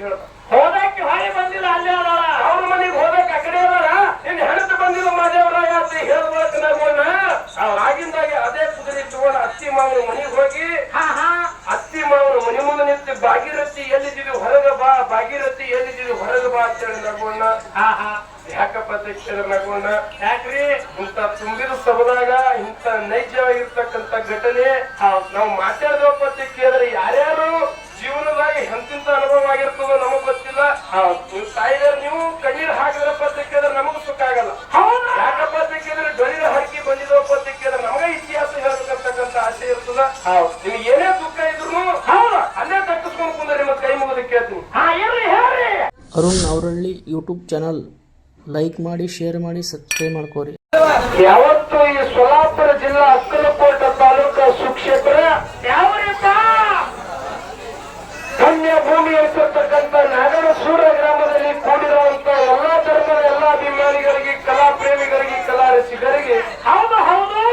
ಹೇಳ್ದ. ಹೋದಕ್ಕೆ ಹೊಳಿ ಬಂದಿಲ್ಲ ಅಲ್ಲೇ ಅದಾಳ. ಅವ್ರ ಮನೆಗೆ ಹೋದಕ್ಕೆ ಆ ಕಡೆ ಅದಾರ. ಇನ್ ಹೆಣತು ಬಂದಿಲ್ಲ ಮಾದೇವರಾಯ ಅಂತ ಹೇಳ್ಬೇಕು. ನಗೋಣ ಆಗಿಂದಾಗೆ ಅದೇ ಕುದುರೆ ತಗೊಂಡ ಅತ್ತಿ ಮಾವನ ಮನೆಗೆ ಹೋಗಿ ಅತ್ತಿ ಮಾವನ ಮನೆ ಮುಂದೆ ನಿಂತು ಭಾಗೀರಥಿ ಎಲ್ಲಿದ್ದೀವಿ ಹೊರಗೆ ಬಾ, ಭಾಗೀರಥಿ ಎಲ್ಲಿದ್ದೀವಿ ಹೊರಗೆ ಬಾ ಅಂತ ಹೇಳಿ ನಗೋಣ. ಯಾಕಪ್ಪ ಅಂತ ನಗೋಣ, ಯಾಕ್ರಿ ಇಂತ ತುಂಬಿದ ಸಭದಾಗ ಇಂತ ನೈಜವಾಗಿರ್ತಕ್ಕಂಥ ಘಟನೆ ನಾವು ಮಾತಾಡಿದವಪ್ಪ ಅಂತ ಕೇಳಿದ್ರೆ ಯಾರ್ಯಾರು ಜೀವನದಾಗ ಎಂತಿಂತ ಅನುಭವ ಆಗಿರ್ತದೋ ನಮಗ್ ಗೊತ್ತಿಲ್ಲ. ನೀವು ತಾಯಿದಾರ ನೀವು ಕಣ್ಣೀರ್ ಹಾಕಿದ್ರಪ್ಪ ಅಂತ ಕೇಳಿದ್ರೆ ನಮಗ್ ಸುಖ ಆಗಲ್ಲ. ಯಾಕಪ್ಪ ಅಂತ ಕೇಳಿದ್ರೆ ಡೊಳ್ಳಿನ ಹಾಕಿ ಬಂದಿದವಪ್ಪ ಅಂತ ಕೇಳಿದ್ರೆ ನಮಗ ಇತಿಹಾಸ ಹೇಳ್ಬೇಕಂತಕ್ಕಂಥ ಆಸೆ ಇರ್ತದ. ನಿಮ್ಗೆ ಏನೇ ದುಃಖ ಇದ್ರು ಅಲ್ಲೇ ತಟ್ಟಿಸ್ಕೊಂಡು ಕುಂದ್ರಿ ಮತ್ತೆ ಕೈ ಮುಗಿದ ಕೇಳ್ತೀನಿ. ಅರುಣ್ ಅವರಳ್ಳಿ ಯೂಟ್ಯೂಬ್ ಚಾನಲ್ ಲೈಕ್ ಮಾಡಿ, ಶೇರ್ ಮಾಡಿ, ಸಬ್ಸ್ಕ್ರೈಬ್ ಮಾಡ್ಕೋರಿ. ಯಾವತ್ತು ಈ ಸೊಲ್ಲಾಪುರ ಜಿಲ್ಲಾ ಅಕ್ಕಲಕೋಟ ತಾಲೂಕು ಸುಕ್ಷೇತ್ರ ಯಾವ್ರಿಪ್ಪ ಪುಣ್ಯ ಭೂಮಿ ಇರ್ತಕ್ಕಂಥ ನಾಗರಸೂರ ಗ್ರಾಮದಲ್ಲಿ ಕೂಡಿರುವಂತ ಎಲ್ಲಾ ಧರ್ಮದ ಎಲ್ಲಾ ಅಭಿಮಾನಿಗಳಿಗೆ, ಕಲಾ ಪ್ರೇಮಿಗಳಿಗೆ, ಕಲಾ ರಸಿಕರಿಗೆ ಹೌದು ಹೌದು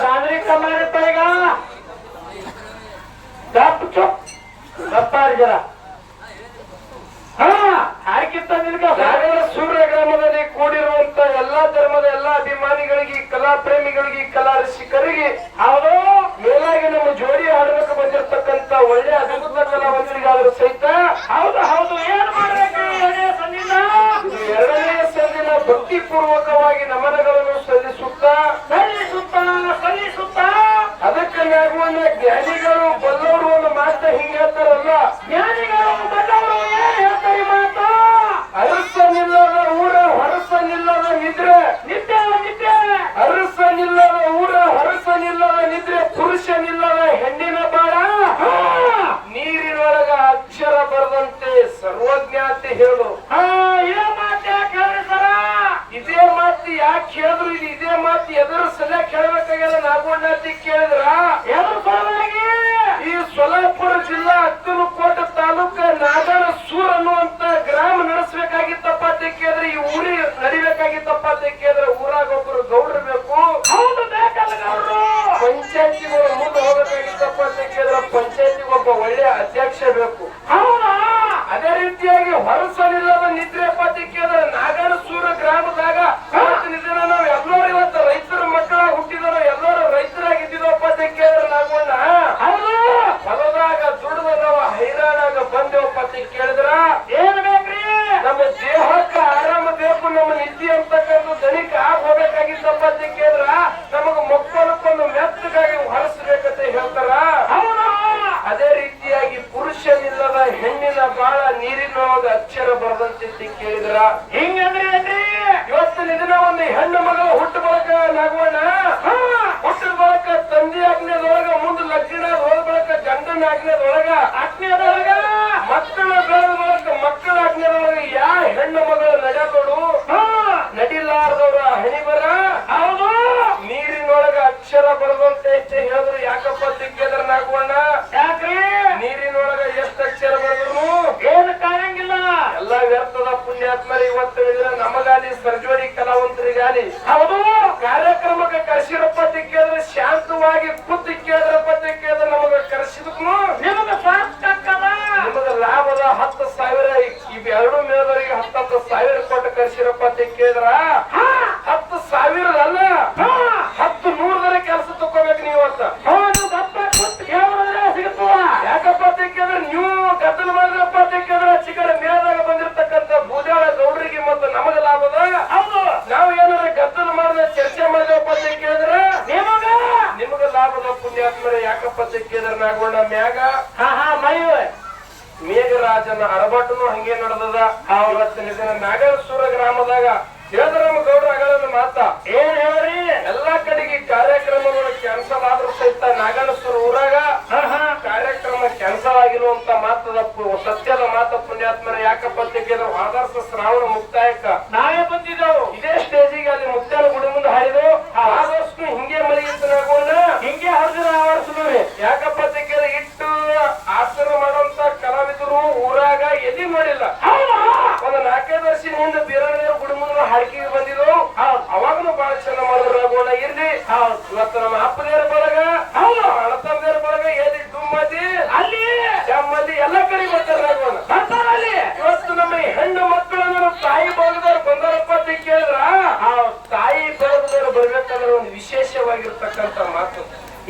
ಗಾಂಧ್ರಿ ಕಮ್ಮಾರಿಪ್ಪ ಈಗ ದಪ್ಪ ಚುಪ್ ದಪ್ಪಾರಿ ಜರ ಹಾಕಿತ್ತ ನಾಗರಸೂರ ಗ್ರಾಮದಲ್ಲಿ ಕೂಡಿರುವಂತ ಎಲ್ಲಾ ಧರ್ಮದ ಎಲ್ಲಾ ಅಭಿಮಾನಿಗಳಿಗೆ, ಕಲಾ ಪ್ರೇಮಿಗಳಿಗೆ, ಕಲಾ ರಸಿಕರಿಗೆ ಹೌದು ಮೇಲಾಗಿ ನಮ್ಮ ಜೋಡಿ ಹಾಡಬೇಕು ಬಂದಿರತಕ್ಕಂತ ಒಳ್ಳೆ ಅದ್ಭುತ ಕಲಾವಂತರಿಗಾದ್ರೂ ಸಹಿತ ಹೌದು ಹೌದು ಏನ್ ಮಾಡ್ಬೇಕು ಎರಡನೇ ಸಂದಿನ ಇದು ಎರಡನೇ ಸಂದಿನ ಭಕ್ತಿ ಪೂರ್ವಕವಾಗಿ ನಮನಗಳನ್ನು ಸಲ್ಲಿಸುತ್ತಾ ಅದಕ್ಕೆ ನಾಗುವನ್ನ ಜ್ಞಾನಿಗಳು ಬಲ್ಲವರು ಒಂದು ಮಾತ ಹಿಂಗೆ ಹೇಳ್ತಾರಲ್ಲ, ಜ್ಞಾನಿಗಳು ಬಲ್ಲವರು ಏನ್ ಹೇಳ್ತಾರೆ ಮಾತು? ಅರಸನಿಲ್ಲದ ಊರ ಹೊರಸನಿಲ್ಲದ ನಿದ್ರೆ, ನಿದ್ದೆ ನಿದ್ದೆ ಅರಸನಿಲ್ಲದ ಊರ ಹೊರಸನಿಲ್ಲದ ನಿದ್ರೆ, ಪುರುಷನಿಲ್ಲದ ಹೆಣ್ಣಿನ ಬಾಳ, ನೀರಿನೊಳಗ ಅಕ್ಷರ ಬರದಂತೆ ಸರ್ವಜ್ಞಾತಿ ಹೇಳು. ಇದೇ ಮಾತು ಯಾಕೆ ಹೇಳ್ರಿ ಸರ? ಇದೇ ಮಾತು ಯಾಕೆ ಹೇಳಿದ್ರು? ಇದು ಇದೇ ಮಾತು ಎದುರು ಸಲಹೆ ಕೇಳಬೇಕಾಗ್ಯದ. ನಾಗೋಣ್ಣಾತಿ ಕೇಳಿದ್ರ ಎದುರು ಸಲುವಾಗಿ ಈ ಸೊಲ್ಲಾಪುರ ಜಿಲ್ಲಾ ಅಕ್ಕಲಕೋಟ ತಾಲೂಕ ನಾಗರಸೂರ್ ಅನ್ನುವಂತ ಗ್ರಾಮ ನಡೆಸಬೇಕಾಗಿತ್ತಪ್ಪ ಅಂತ ಕೇಳಿದ್ರೆ, ಈ ಊರಿ ನಡಿಬೇಕಾಗಿತ್ತಪ್ಪ ಅಂತ ಕೇಳಿದ್ರೆ ಊರಾಗ ಒಬ್ಬರು ಗೌಡ್ರು ಬೇಕು. ಹೌದು ಬೇಕಲ್ಲ ಗೌಡ್ರು. ಪಂಚಾಯತಿಗಳು ಮುಂದೆ ಹೋಗಬೇಕಾಗಿತ್ತಪ್ಪ ಅಂತ ಕೇಳಿದ್ರೆ ಪಂಚಾಯತಿಗೆ ಒಬ್ಬ ಒಳ್ಳೆ ಅಧ್ಯಕ್ಷ ಬೇಕು. ಹೌದಾ? ಅದೇ ರೀತಿಯಾಗಿ ಹೊರಸನಿಲ್ಲದ ನಿದ್ರೆಪ್ಪ ಅಂತ ಕೇಳಿದ್ರೆ ನಾಗರಸೂರ ಗ್ರಾಮದಾಗ ನಿದ್ರೆ ನಾವು ಎಲ್ಲರೂ ಇವತ್ತು ರೈತರ ಮಕ್ಕಳಾಗಿ ಹುಟ್ಟಿದಾರ, ಎಲ್ಲರೂ ರೈತರಾಗಿದ್ದೀವಪ್ಪ ಅಂತ ಕೇಳಿದ್ರೆ ನಾಗೋಣ ಹೊಲದಾಗ ದುಡಿದ ನಾವು ಹೈರಾಣಾಗ ಬಂದೇವಪ್ಪ ಅಂತ ಕೇಳಿದ್ರ ಏನ್ ಬೇಕ್ರಿ? ನಮ್ಮ ದೇಹಕ್ಕೆ ಆರಾಮ ಬೇಕು, ನಮ್ಮ ನಿದ್ದೆ ಅಂತಕ್ಕಂಥ ದಣಿಕ ಹೋಗ್ಬೇಕಾಗಿದ್ದಪ್ಪ ಅಂತ ಕೇಳಿದ್ರ ನಮಗ ಮಕ್ಕಳಕ್ಕೊಂದು ಮೆತ್ತಗಾಗಿ ಹೊರಸ್ಬೇಕಂತ ಹೇಳ್ತಾರ. ಅದೇ ರೀತಿಯಾಗಿ ಪುರುಷನಿಲ್ಲದ ಹೆಣ್ಣಿನ ಬಾಳ ನೀರಿನೊಳಗ ಅಕ್ಷರ ಬರದಂತೆ ಕೇಳಿದ್ರ ಹಿಂಗಂದ್ರಿ ಏನ್ರಿ? ಇವತ್ತಿನ ದಿನ ಒಂದು ಹೆಣ್ಣು ಮಗಳು ಹುಟ್ಟು ಬಳಕ ನಾಗೋಣ, ಹುಟ್ಟಿದ ಬಳಕ ತಂದೆ ಆಜ್ಞೆದೊಳಗ ಮುಂದೆ ಲಗ್ನ ಹೋದ ಬಳಕ ಗಂಡನ ಆಜ್ಞೆದೊಳಗ ಅಗ್ನಿಯದೊಳಗ ಮಕ್ಕಳ ಬೆಳೆದ ಬಳಕ ಮಕ್ಕಳ ಆಜ್ಞೆದೊಳಗ ಯಾ ಹೆಣ್ಣು ಮಗಳು ನಡೆಯೋದು ನಡಿಲಾರದವ್ರ ಹಣಿ ಬರ. ಹೌದು ನೀರಿನೊಳಗ ಅಕ್ಷರ ಬರದಂತೆ ಹೇಳಿದ್ರು ಯಾಕಪ್ಪ ತಿಕ್ಕಿದ್ರ ನಾಗೋಣ, ಯಾಕ್ರಿ? ನೀರಿನೊಳಗ ಎಷ್ಟು ಅಕ್ಷರ ಬರೆದ್ರು ಏನು ಕಾಣಂಗಿಲ್ಲ, ಎಲ್ಲ ವ್ಯರ್ಥದ ಪುಣ್ಯಾತ್ಮರಿ. ಇವತ್ತು ನಮಗಾಲಿ ಸರ್ಜೋಡಿ ಕಲಾವಂತರಿಗಾಲಿ ಹೌದು ಕಾರ್ಯಕ್ರಮಕ್ಕೆ ಕರೆಸಿರಪ್ಪ ಕೇಳಿದ್ರೆ ಶಾಂತವಾಗಿ ಕೂತು ಕೇಳಿದ್ರಪ್ಪ ಕೇಳಿದ್ರೆ ನಮಗ ಕರೆಸಿದ್ಕು ನಿಮಗೆ ಸಾರ್ಥಕದ, ನಿಮಗ ಲಾಭದ 10,000 ಇವೆರಡು ಮೇಲವರಿಗೆ 10,000 ಕೊಟ್ಟು ಕರೆಸಿರಪ್ಪ ಕೇಳಿದ್ರ 10,000 ಅಲ್ಲ 10,100 ಕೆಲಸ ತಕೋಬೇಕು ನೀವು ಅಂತ. ಯಾಕಪ್ಪ ಕೇಳಿದ್ರೆ ನೀವು ಗದ್ದಲ ಮಾಡಿದ್ರಪ್ಪ ಕೇಳಿದ್ರೆ ಚಿಕ್ಕಡ ಮೇಳದಾಗ ಬಂದಿರತಕ್ಕಂತ ಬೂದ್ಯಾಳ ಗೌಡ್ರಿಗೆ ಮತ್ತು ನಮಗ ಲಾಭದ. ಹೌದು ನಾವು ಏನಾರ ಗದ್ದಲ ಮಾಡಿದ್ರೆ ಚರ್ಚೆ ಮಾಡಿದಪ್ಪ ಕೇಳಿದ್ರೆ ನಿಮಗ ಲಾಭದ ಪುಣ್ಯಾತ್ಮರೇ. ಯಾಕಪ್ಪ ಕೇಳಿದ್ರೆ ನಾಗೋಣ ಮ್ಯಾಗ ಮೇಘರಾಜನ ಅರಬಾಟನು ಹಂಗೆ ನಡೆದದ. ಅವತ್ತಿನ ದಿನ ನಾಗರಸೂರ ಗ್ರಾಮದಾಗ ಹೇಳಿದ್ರ ನಮ್ಮ ಗೌಡ್ರ ಅಗಳನ್ನು ಮಾತ ಏನ್ ಹೇಳ್ರಿ? ಎಲ್ಲಾ ಕಡೆಗೆ ಕಾರ್ಯಕ್ರಮಗಳು ಕ್ಯಾನ್ಸಲ್ ಆದ್ರೂ ಸಹಿತ ನಾಗರಸೂರ ಊರಾಗ ಕಾರ್ಯಕ್ರಮ ಕ್ಯಾನ್ಸಲ್ ಆಗಿರುವಂತ ಮಾತದ ಸತ್ಯದ ಮಾತ ಪುಣ್ಯಾತ್ಮರೇ. ಯಾಕಪ್ಪ ಕೇಳಿದ್ರೆ ಆದರ್ಶ ಶ್ರಾವಣ ಮುಕ್ತಾಯಕ್ಕ ನಾವೇ ಬಂದಿದ್ದೆವು. ಇದೇ ಸ್ಟೇಜಿಗೆ ಅಲ್ಲಿ ಮುಕ್ತಾಯ ಗುಡಿ ಮುಂದೆ ಹಾಡಿದೆವು. ಆದರ್ಶನು ಹಿಂಗೆ ಮಲಗಿತ್ತು ನಾಗೋಣ, ಹಿಂಗೆ ಹೊರದಿರ ಆವರಿಸಿದ್ರಿ. ಯಾಕಪ್ಪ ಕೇಳಿದ್ರೆ ಇಟ್ಟು ಆಸನ ಮಾಡುವಂತ ಕಲಾವಿದರು ಊರಾಗ ಎಲ್ಲಿ ಮಾಡಿಲ್ಲ. ಒಂದು 4 ವರ್ಷದಿಂದ ಬೀರಣ್ಣದೇವ್ರ ಗುಡಿ ಮುಂದೆ ಹಾಡಿಕೆಗೆ ಬಂದಿದ್ದವು. ಅವಾಗನು ಬಹಳ ಚೆನ್ನ ಮಾಡಿದ್ರು ನಾಗೋಣ. ಇರ್ಲಿ ಇವತ್ತು ನಮ್ಮ ಅಪ್ಪದೇವ್ರ ಬಳಗ ಅಣ್ಣತಮ್ಮದೇವ್ರ ಬಳಗ ಎಲ್ಲಿ ಡುಮ್ಮದಿ ಅಲ್ಲಿ ಜಮ್ಮದಿ ಮಾತು.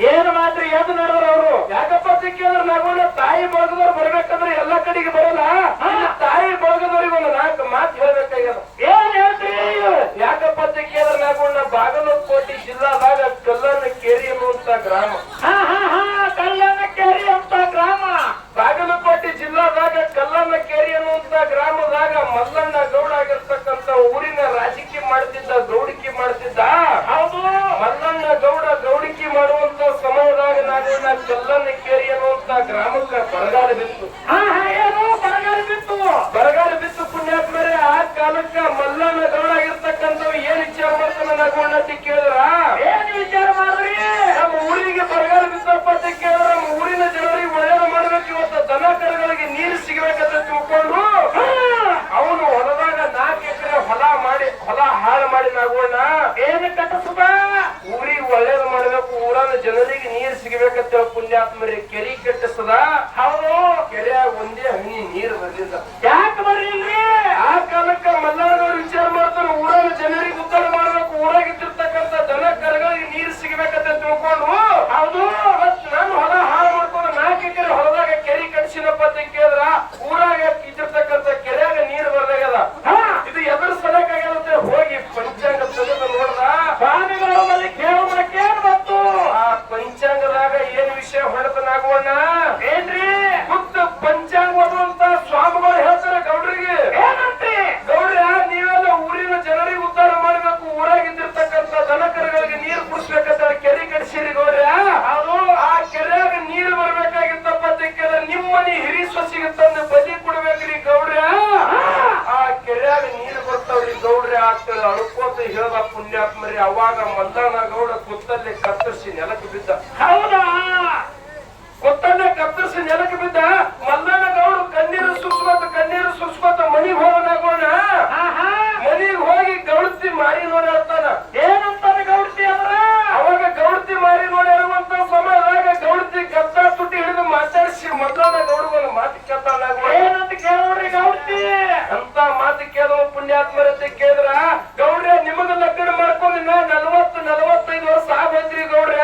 ಏನ್ ಮಾತ್ರಿ ಎದ್ದು ನಡೆದ್ರು ಅವರು? ಯಾಕಪ್ಪ ಅಂತ ಕೇಳಿದ್ರೆ ನಾಗೋಣ ತಾಯಿ ಬಳಗದವ್ರು ಬರ್ಬೇಕಂದ್ರೆ ಎಲ್ಲಾ ಕಡೆಗೆ ಬರಲ್ಲ. ತಾಯಿ ಬಳಗದವ್ರಿಗೆ ಒಂದು 4 ಮಾತು ಹೇಳ್ಬೇಕಾಗ್ಯದ. ಏನ್ ಹೇಳ್ತೀರಿ? ಯಾಕಪ್ಪ ಅಂತ ಕೇಳಿದ್ರೆ ನಾಗೋಣ ಬಾಗಲಕೋಟೆ ಜಿಲ್ಲಾದಾಗ ಕಲ್ಲನ ಕೇರಿ ಅನ್ನುವಂತ ಗ್ರಾಮ. ಕಲ್ಲನ ಕೇರಿ ಅಂತ ಗ್ರಾಮ. ಬಾಗಲಕೋಟೆ ಜಿಲ್ಲಾದಾಗ ಕಲ್ಲನ ಕೇರಿ ಅನ್ನುವಂತ ಗ್ರಾಮದಾಗ ಮಲ್ಲಣ್ಣ ಗೌಡ ಆಗಿರ್ತಕ್ಕಂತ ಊರಿನ ರಾಜಕೀಯ ಮಾಡ್ತಿದ್ದ, ಗೌಡಿಕೆ ಮಾಡ್ತಿದ್ದ. ಹೌದು. ಮಲ್ಲಣ್ಣ ಗೌಡ ಗೌಡಿಕೆ ಮಾಡುವಂತ ಸಮಯದಾಗ ನಾಗೋಣ ಕಲ್ಲನ ಕೇರಿ ಅನ್ನುವಂತ ಗ್ರಾಮಕ್ಕೆ ಬರಗಾಲ ಬಿತ್ತು. ಏನು ಬರಗಾಲ ಬಿತ್ತು? ಬರಗಾಲ ಬಿತ್ತು ಪುಣ್ಯಾತ್ಮರೇ. ಆ ಕಾಲಕ್ಕ ಮಲ್ಲಣ್ಣ ಗೌಡ ಆಗಿರ್ತಕ್ಕಂಥವ್ ಏನ್ ವಿಚಾರ ಮಾಡ್ತಾನ ನಾಗೋಣ ಅಂತ ಕೇಳಿದ್ರ, ಏನ್ ವಿಚಾರ ಮಾಡ್ರಿ? ನಮ್ಮ ಊರಿಗೆ ಬರಗಾಲ ಬಿತ್ತಪ್ಪ ಅಂತ ಕೇಳಿದ್ರ ನಮ್ಮ ಊರಿನ ಜನರಿಗೆ ಒಳ್ಳೇದು ಮಾಡ್ಬೇಕು, ಇವತ್ತು ದನ ಕರುಗಳಿಗೆ ನೀರು ಸಿಗಬೇಕಂತ ತಿಳ್ಕೊಂಡು ಅವನು ಹೊಲದಾಗ 4 ಎಕರೆ ಹೊಲ ಹಾಳು ಮಾಡಿ ನಾಗೋಣ ಏನು ಕಟ್ಟಿಸುದ? ಊರಿಗೆ ಒಳ್ಳೇದು ಮಾಡ್ಬೇಕು, ಊರನ ಜನರಿಗೆ ನೀರು ಸಿಗಬೇಕಂತ ಪುಣ್ಯಾತ್ಮರಿ ಕೆರಿ ಕಟ್ಟಿಸದ. ಹೌದು. ಕೆರೆಯಾಗ ಒಂದೇ ಹನಿ ನೀರು ಬರ್ಲಿಲ್ಲ. ಯಾಕೆ ಬರ್ಲಿಲ್ರಿ? ಆ ಕಾಲಕ್ಕ ಮಲ್ಲಣ್ಣನವ್ರು ವಿಚಾರ ಮಾಡ್ತಾರೆ, ಊರನ ಜನರಿಗೆ ಉದ್ಧಾರ ಮಾಡ್ಬೇಕು, ಊರಾಗಿದ್ದಿರ್ತಕ್ಕಂಥ ದನ ಕರುಗಳಿಗೆ ನೀರು ಸಿಗಬೇಕಂತ ತಿಳ್ಕೊಂಡು ಹೌದು. ನಾನು ಹೊಲ ಹಾಳು ಮಾಡ್ಕೊಂಡು 4 ಎಕರೆ ಹೊಲದಾಗ ಕೆರೆ ಕಟ್ಸಿನಪ್ಪ ಅಂತ ಕೇಳಿದ್ರ ಊರಾಗ ಇದ್ದಿರ್ತಕ್ಕಂಥ ಕೆರೆಯಾಗ ನೀರು ಬರ್ದಾಗದ. ಇದು ಎದುರು ಸಲಕ್ಕಾಗ್ಯದಂತೆ ಹೋಗಿ ಪಂಚಾಂಗ ತೆಗೆದು ನೋಡ್ದ. ಸ್ವಾಮಿಗಳ ಬಳಿ ಕೇಳೋದಕ್ಕೆ ಏನ್ ಬಂತು? ಆ ಪಂಚಾಂಗದಾಗ ಏನ್ ವಿಷಯ ಹೊಡೆದನಾಗೋಣ ಏನ್ರಿ? ಖುದ್ದು ಪಂಚಾಂಗ ಓದುವಂತ ಸ್ವಾಮಿಗಳು ಹೇಳ್ತಾರೆ ಗೌಡ್ರಿಗೆ, ಏನಂತ್ರಿ? ಗೌಡ್ರ ನೀವೆಲ್ಲ ಊರಿನ ಜನರಿಗೆ ಉದ್ಧಾರ ಮಾಡ್ಬೇಕು, ಊರಾಗಿದ್ದಿರ್ತಕ್ಕಂಥ ದನ ಕರುಗಳಿಗೆ ನೀರು ಕುಡಿಸ್ಬೇಕಂತ ಕೆರೆ ಕಟ್ಸಿರಿ ಗೌಡ್ರ. ಹೌದು. ಆ ಕೆರೆಯಾಗ ನೀರು ಬರ್ಬೇಕಾಗಿತ್ತಪ್ಪ ಅಂತ ಕೇಳಿದ್ರೆ ನಿಮ್ಮ ಮನೆ ಹಿರಿ ಸೊಸಿಗೆ ತಂದು ಬಲಿ ಕೊಡ್ಬೇಕ್ರಿ ಗೌಡ್ರ. ಆ ಕೆರೆಯಾಗ ನೀರು ಬರ್ತಾವ್ರಿ ಗೌಡ್ರ ಆಗ್ತದೆ ಅಳ್ಕೋತ ಹೇಳ್ದ ಪುಣ್ಯಾತ್ಮರಿ. ಅವಾಗ ಮಲ್ಲಣ್ಣ ಗೌಡ ಕುತ್ತಲ್ಲೇ ಕತ್ತರಿಸಿ ನೆಲಕ್ಕೆ ಬಿದ್ದ. ಹೌದಾ? ಕುತ್ತಲ್ಲೇ ಕತ್ತರಿಸಿ ನೆಲಕ್ಕೆ ಬಿದ್ದ. ಮಲ್ಲಣ್ಣ ಗೌಡ ಕಣ್ಣೀರು ಸುರ್ಸ್ಕೊತ ಮನಿಗೆ ಹೋಗೋಣ. ಮನಿಗೆ ಹೋಗಿ ಗೌಡ್ತಿ ಮಾರಿ ನೋಡಿ ಹೇಳ್ತಾನ. ಏನಂತಾನೆ ಗೌಡ್ತಿ ಅಂದ್ರ? ಅವಾಗ ಗೌಡ್ತಿ ಮಾರಿ ನೋಡಿ ಇರುವಂತ ಸಮಯದಾಗ ಗೌಡ್ತಿ ಗದ್ದ ತುಟಿ ಹಿಡಿದು ಮಾತಾಡಿಸಿ ಮಲ್ಲಣ್ಣ ಗೌಡ ಒಂದು ಮಾತು ಕೇಳ್ತಾನ. ಏನಂತ ಕೇಳೋರಿ ಗೌಡ್ತಿ? ಅಂತ ಮಾತು ಕೇಳೋ ಪುಣ್ಯಾತ್ಮರತೆ ಕೇಳಿದ್ರ, ಗೌಡ್ರ ನಿಮಗ ಲಗ್ನ ಮಾಡ್ಕೊಂಡು 40-45 ವರ್ಷ ಆಗೋಯ್ತ್ರಿ ಗೌಡ್ರ,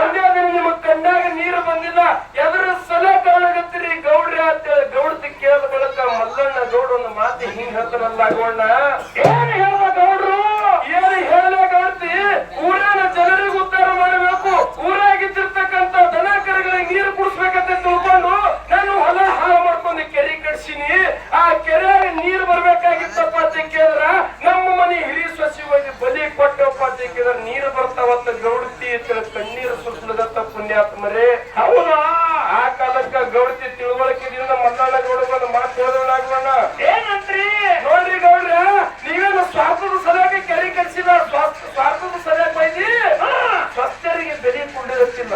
ಒಂದೇ ದಿನ ನಿಮಗ್ ಕಣ್ಣಾಗ ನೀರು ಬಂದಿಲ್ಲ, ಎದುರ ಸಲ ಕಾಣಗತ್ತೀರಿ ಗೌಡ್ರ ಅಂತೇಳಿ ಗೌಡ್ತಿ ಕೇಳಿದ ಬಳಿಕ ಮಲ್ಲಣ್ಣ ಗೌಡ ಒಂದು ಮಾತು ಹಿಂಗ್ ಹೇಳ್ತಾನಲ್ಲ ಗೌಡ. ಏನ್ ಹೇಳುವ ಗೌಡ್ರು? ಏನು ಹೇಳ ಗೌಡ್ತಿ, ಊರಿನ ಜನರಿಗೆ ಉದ್ಧಾರ ಮಾಡಬೇಕು, ಊರಾಗಿದ್ದಿರ್ತಕ್ಕಂಥ ದನ ಕರುಗಳಿಗೆ ನೀರು ಕುಡಿಸ್ಬೇಕಂತ ತಿಳ್ಕೊಂಡು ನಾನು ಹೊಲ ಹಾಳು ಮಾಡ್ಕೊಂಡು ಕೆರೆ ಕಟ್ಸಿನಿ. ಆ ಕೆರೆಯಾಗ ನೀರು ಬರ್ಬೇಕಾಗಿತ್ತಪ್ಪ ಅಂತ ಕೇಳಿದ್ರ ನಮ್ಮ ಮನೆ ಹಿರಿ ಸಸಿ ಹೋಗಿ ಬಲಿ ಕೊಟ್ಟಪ್ಪ ಅಂತ ಕೇಳಿದ್ರ ನೀರು ಬರ್ತಾವತ್ತ ಗೌಡ್ತಿ ಕಣ್ಣೀರು ಸುರಿಸ್ಲದತ್ತ ಪುಣ್ಯಾತ್ಮರೇ. ಹೌದಾ? ಆ ಕಾಲಕ್ಕ ಗೌಡ್ತಿ ತಿಳುವಳಿಕೆದಿಂದ ಮಲ್ಲಣ್ಣ ಗೌಡ ಮಾತು ಹೇಳಿದ್ರಾಗೋಣ. ಏನಂತ್ರಿ? ನೋಡ್ರಿ ಗೌಡ್ರ, ನೀವೇನು ಸ್ವಾರ್ಥದ ಸಲುವಾಗಿ ಕೆರೆ ಕಟ್ಸಿಲ್ಲ, ಸ್ವಾರ್ಥದ ಸಲುವಾಗಿ ಬೈದಿ ಸ್ವಸ್ಥರಿಗೆ ಬೆಲೆ ಕೊಟ್ಟಿರತ್ತಿಲ್ಲ.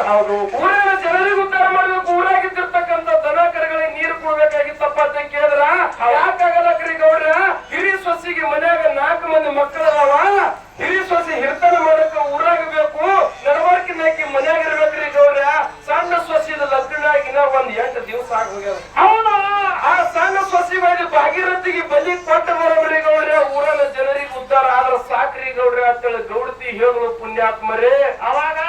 ಹೌದು. ಊರಿನ ಜನರಿಗೆ ಉದ್ಧಾರ ಮಾಡ್ಬೇಕು, ಊರಾಗಿದ್ದಿರ್ತಕ್ಕಂಥ ದನ ಕರುಗಳಿಗೆ ನೀರು ಕೊಡ್ಬೇಕಾಗಿತ್ತಪ್ಪ ಅಂತ ಕೇಳಿದ್ರ ಯಾಕಾಗಲಕ್ರಿ ಗೌಡ್ರ? ಹಿರಿ ಸೊಸಿಗೆ ಮನ್ಯಾಗ 4 ಮಂದಿ ಮಕ್ಕಳದಾವ, ಹಿರಿ ಸೊಸಿ ಹಿರ್ತನ ಮಾಡಕ ಊರಾಗ ಬೇಕು, ನಡವರ್ಕಿ ನಾಕಿ ಮನ್ಯಾಗ ಇರ್ಬೇಕ್ರಿ ಗೌಡ್ರ. ಸಣ್ಣ ಸೊಸಿದ ಲಗ್ನ ಆಗಿನ 8 ದಿವಸ ಆಗೋಗ್ಯಾವ. ಹೌದಾ? ಆ ಸಣ್ಣ ಸೊಸಿ ಬೈದು ಭಾಗೀರಥಿಗೆ ಬಲಿ ಕೊಟ್ಟ ಬರೋಬ್ರಿ ಗೌಡ್ರ, ಊರನ ಜನರಿಗೆ ಉದ್ಧಾರ ಆದ್ರ ಸಾಕ್ರಿ ಗೌಡ್ರ ಅಂತೇಳಿ ಗೌಡ್ತಿ ಹೇಳುವ ಪುಣ್ಯಾತ್ಮರೇ. ಅವಾಗ